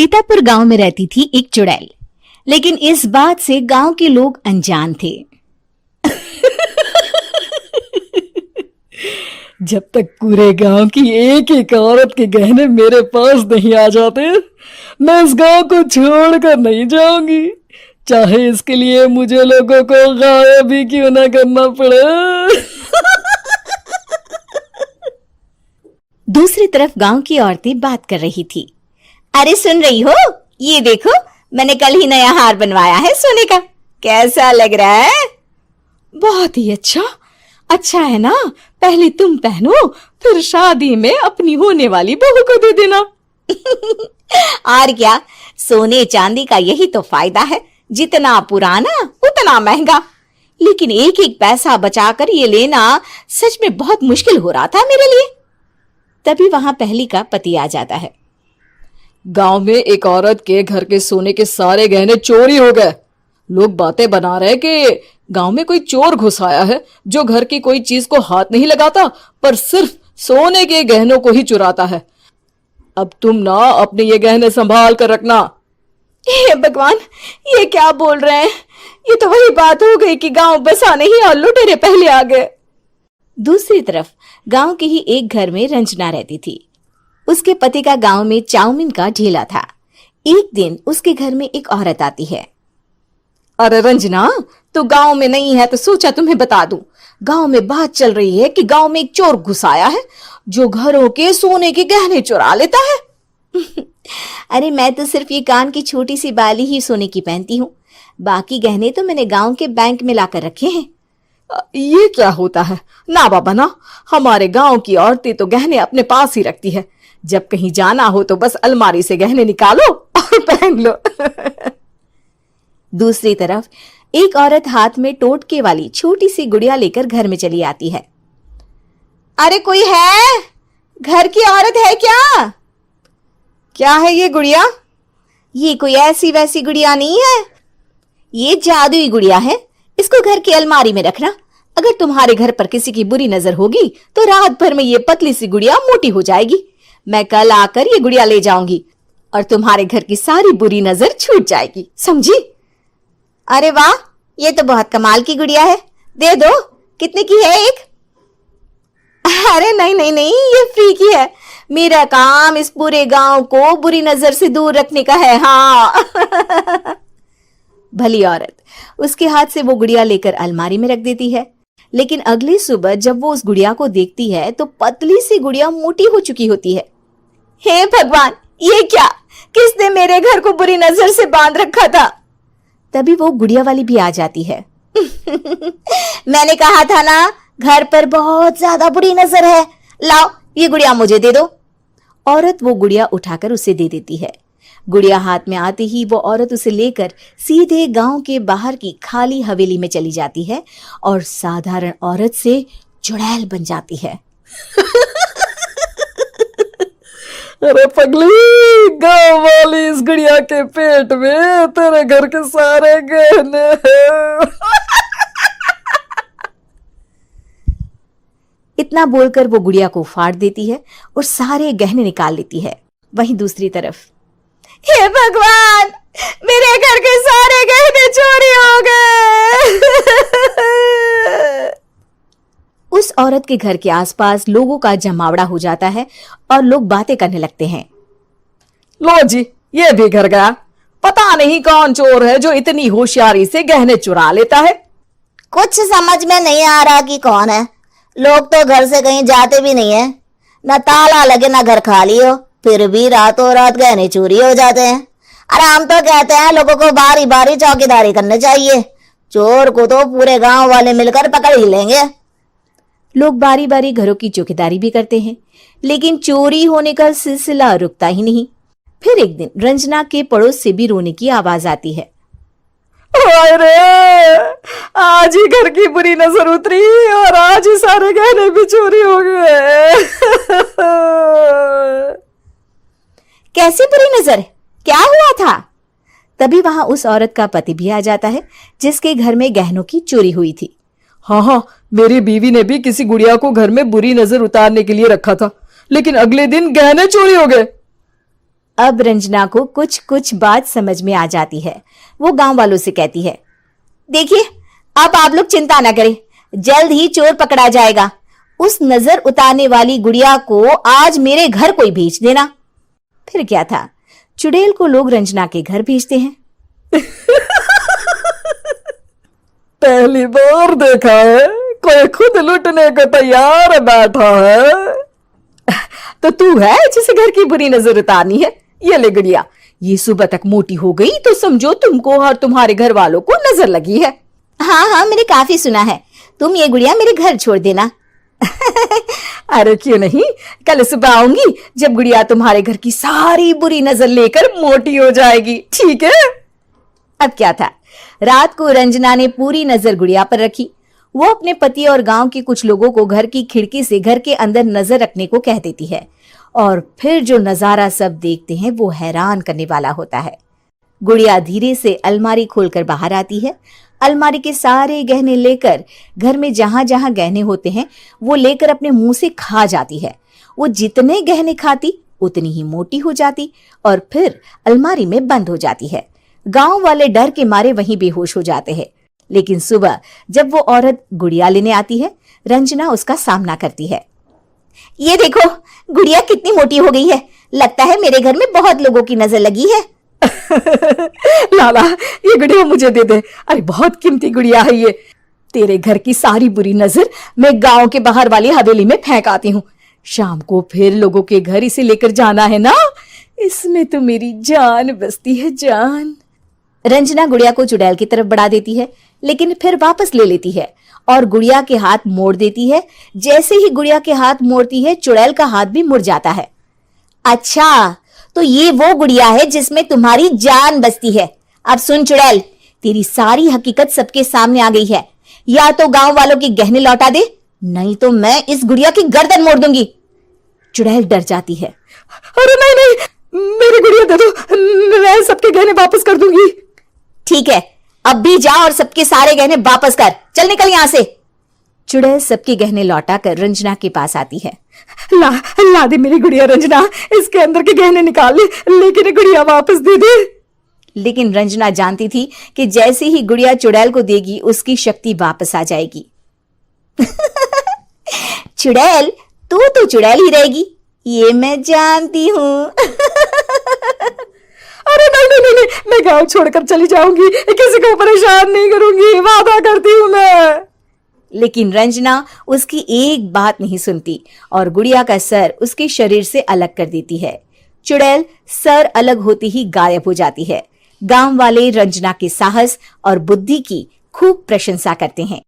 सीतापुर गांव में रहती थी एक चुड़ैल, लेकिन इस बात से गांव के लोग अनजान थे। जब तक पूरे गांव की एक एक औरत के गहने मेरे पास नहीं आ जाते, मैं इस गांव को छोड़कर नहीं जाऊंगी, चाहे इसके लिए मुझे लोगों को गायब भी क्यों ना करना पड़े। दूसरी तरफ गांव की औरतें बात कर रही थी। अरे सुन रही हो, ये देखो मैंने कल ही नया हार बनवाया है सोने का, कैसा लग रहा है? बहुत ही अच्छा है ना, पहले तुम पहनो, फिर शादी में अपनी होने वाली बहू को दे देना। और क्या, सोने चांदी का यही तो फायदा है, जितना पुराना उतना महंगा। लेकिन एक एक पैसा बचाकर ये लेना सच में बहुत मुश्किल हो रहा था मेरे लिए। तभी वहां पहली का पति आ जाता है। गांव में एक औरत के घर के सोने के सारे गहने चोरी हो गए। लोग बातें बना रहे कि गांव में कोई चोर घुस आया है जो घर की कोई चीज को हाथ नहीं लगाता, पर सिर्फ सोने के गहनों को ही चुराता है। अब तुम ना अपने ये गहने संभाल कर रखना। हे भगवान, ये क्या बोल रहे हैं? ये तो वही बात हो गई कि गांव बसा नहीं और लुटेरे पहले आ गए। दूसरी तरफ गांव के ही एक घर में रंजना रहती थी। उसके पति का गांव में चाउमीन का ठेला था। एक दिन उसके घर में एक औरत आती है। अरे रंजना, तो गांव में नहीं है तो सोचा तुम्हें बता दूं। गांव में बात चल रही है कि गांव में एक चोर घुस आया है जो घरों के सोने के गहने चुरा लेता है। अरे मैं तो सिर्फ ये कान की छोटी सी बाली ही सोने की पहनती हूँ, बाकी गहने तो मैंने गांव के बैंक में लाकर रखे हैं। ये क्या होता है? ना बाबा ना, हमारे गांव की औरतें तो गहने अपने पास ही रखती है। जब कहीं जाना हो तो बस अलमारी से गहने निकालो और पहन लो। दूसरी तरफ एक औरत हाथ में टोटके वाली छोटी सी गुड़िया लेकर घर में चली आती है। अरे कोई है? घर की औरत है क्या? क्या है ये गुड़िया? ये कोई ऐसी वैसी गुड़िया नहीं है, ये जादुई गुड़िया है। इसको घर की अलमारी में रखना। अगर तुम्हारे घर पर किसी की बुरी नजर होगी तो रात भर में ये पतली सी गुड़िया मोटी हो जाएगी। मैं कल आकर ये गुड़िया ले जाऊंगी और तुम्हारे घर की सारी बुरी नजर छूट जाएगी, समझी? अरे वाह, ये तो बहुत कमाल की गुड़िया है, दे दो। कितने की है एक? अरे नहीं नहीं नहीं, ये फ्री की है। मेरा काम इस पूरे गांव को बुरी नजर से दूर रखने का है। हाँ। भली औरत उसके हाथ से वो गुड़िया लेकर अलमारी में रख देती है। लेकिन अगली सुबह जब वो उस गुड़िया को देखती है तो पतली सी गुड़िया मोटी हो चुकी होती है। हे भगवान, ये क्या? किसने मेरे घर को बुरी नजर से बांध रखा था? तभी वो गुड़िया वाली भी आ जाती है। मैंने कहा था ना, घर पर बहुत ज्यादा बुरी नजर है, लाओ ये गुड़िया मुझे दे दो। औरत वो गुड़िया उठाकर उसे दे देती है। गुड़िया हाथ में आते ही वो औरत उसे लेकर सीधे गांव के बाहर की खाली हवेली में चली जाती है और साधारण औरत से चुड़ैल बन जाती है। अरे पगली, गांव वाली इस गुड़िया के पेट में तेरे घर के सारे गहने हैं। इतना बोलकर वो गुड़िया को फाड़ देती है और सारे गहने निकाल लेती है। वहीं दूसरी तरफ, हे भगवान, मेरे घर के सारे गहने चोरी हो गए। उस औरत के घर के आसपास लोगों का जमावड़ा हो जाता है और लोग बातें करने लगते हैं। लो जी, ये भी घर गया। पता नहीं कौन चोर है जो इतनी होशियारी से गहने चुरा लेता है। कुछ समझ में नहीं आ रहा कि कौन है। लोग तो घर से कहीं जाते भी नहीं है, न ताला लगे न घर खाली हो, फिर भी रातों रात गहने चोरी हो जाते हैं। अरे हम तो कहते हैं लोगों को बारी बारी चौकीदारी करनी चाहिए, चोर को तो पूरे गांव वाले मिलकर पकड़ ही लेंगे। लोग बारी बारी घरों की चौकीदारी भी करते हैं, लेकिन चोरी होने का सिलसिला रुकता ही नहीं। फिर एक दिन रंजना के पड़ोस से भी रोने की आवाज आती है। अरे आज ही घर की बुरी नजर उतरी और आज ही सारे गहने भी चोरी हो गए। कैसी बुरी नजर? क्या हुआ था? तभी वहां उस औरत का पति भी आ जाता है जिसके घर में गहनों की चोरी हुई थी। हाँ, मेरी बीवी ने भी किसी गुड़िया को घर में बुरी नजर उतारने के लिए रखा था, लेकिन अगले दिन गहने चोरी हो गए। अब रंजना को कुछ कुछ बात समझ में आ जाती है। वो गांव वालों से कहती है, देखिए अब आप लोग चिंता ना करें, जल्द ही चोर पकड़ा जाएगा। उस नजर उतारने वाली गुड़िया को आज मेरे घर कोई भेज देना। फिर क्या था, चुड़ैल को लोग रंजना के घर भेजते हैं। पहली बार देखा है कोई खुद लुटने को तैयार बैठा है। तो तू है जिसे घर की बुरी नजर उतारनी है? ये ले गुड़िया, ये सुबह तक मोटी हो गई तो समझो तुमको और तुम्हारे घर वालों को नजर लगी है। हाँ हाँ, मैंने काफी सुना है। तुम ये गुड़िया मेरे घर छोड़ देना। अरे क्यों नहीं, कल सुबह आऊंगी जब गुड़िया तुम्हारे घर की सारी बुरी नजर लेकर मोटी हो जाएगी, ठीक है? अब क्या था, रात को रंजना ने पूरी नजर गुड़िया पर रखी। वो अपने पति और गांव के कुछ लोगों को घर की खिड़की से घर के अंदर नजर रखने को कह देती है, और फिर जो नजारा सब देखते हैं वो हैरान करने वाला होता है। गुड़िया धीरे से अलमारी खोलकर बाहर आती है। अलमारी के सारे गहने लेकर घर में जहां जहां गहने होते हैं वो लेकर अपने मुंह से खा जाती है। वो जितने गहने खाती उतनी ही मोटी हो जाती और फिर अलमारी में बंद हो जाती है। गांव वाले डर के मारे वहीं बेहोश हो जाते हैं। लेकिन सुबह जब वो औरत गुड़िया लेने आती है, रंजना उसका सामना करती है। ये देखो गुड़िया कितनी मोटी हो गई है, लगता है मेरे घर में बहुत लोगों की नजर लगी है। लाला ये गुड़िया मुझे दे दे, अरे बहुत कीमती गुड़िया है ये। तेरे घर की सारी बुरी नजर मैं गांव के बाहर वाली हवेली में फेंक आती हूँ। शाम को फिर लोगों के घर इसे लेकर जाना है ना, इसमें तो मेरी जान बसती है, जान। रंजना गुड़िया को चुड़ैल की तरफ बढ़ा देती है, लेकिन फिर वापस ले लेती है और गुड़िया के हाथ मोड़ देती है। जैसे ही गुड़िया के हाथ मोड़ती है, चुड़ैल का हाथ भी मुड़ जाता है। अच्छा, तो ये वो गुड़िया है जिसमें तुम्हारी जान बसती है। अब सुन चुड़ैल, तेरी सारी हकीकत सबके सामने आ गई है। या तो गांव वालों के गहने लौटा दे, नहीं तो मैं इस गुड़िया की गर्दन मोड़ दूंगी। चुड़ैल डर जाती है। अरे नहीं नहीं, मेरी गुड़िया दे दो, मैं सबके गहने वापस कर दूंगी। ठीक है, अब भी जा और सबके सारे गहने वापस कर। चल निकल यहां से। चुड़ैल सबके गहने लौटाकर रंजना के पास आती है। ला दे मेरी गुड़िया रंजना, इसके अंदर के गहने निकाल ले, लेकिन ये गुड़िया वापस दे दे। लेकिन रंजना जानती थी कि जैसे ही गुड़िया चुड़ैल को देगी उसकी शक्ति वापस आ जाएगी। चुड़ैल, तू तो चुड़ैल ही रहेगी, ये मैं जानती हूँ। अरे नहीं नहीं नहीं, मैं गांव छोड़कर चली जाऊंगी, किसी को परेशान नहीं करूंगी, वादा करती हूँ मैं। लेकिन रंजना उसकी एक बात नहीं सुनती और गुड़िया का सर उसके शरीर से अलग कर देती है। चुड़ैल सर अलग होती ही गायब हो जाती है। गांव वाले रंजना के साहस और बुद्धि की खूब प्रशंसा करते हैं।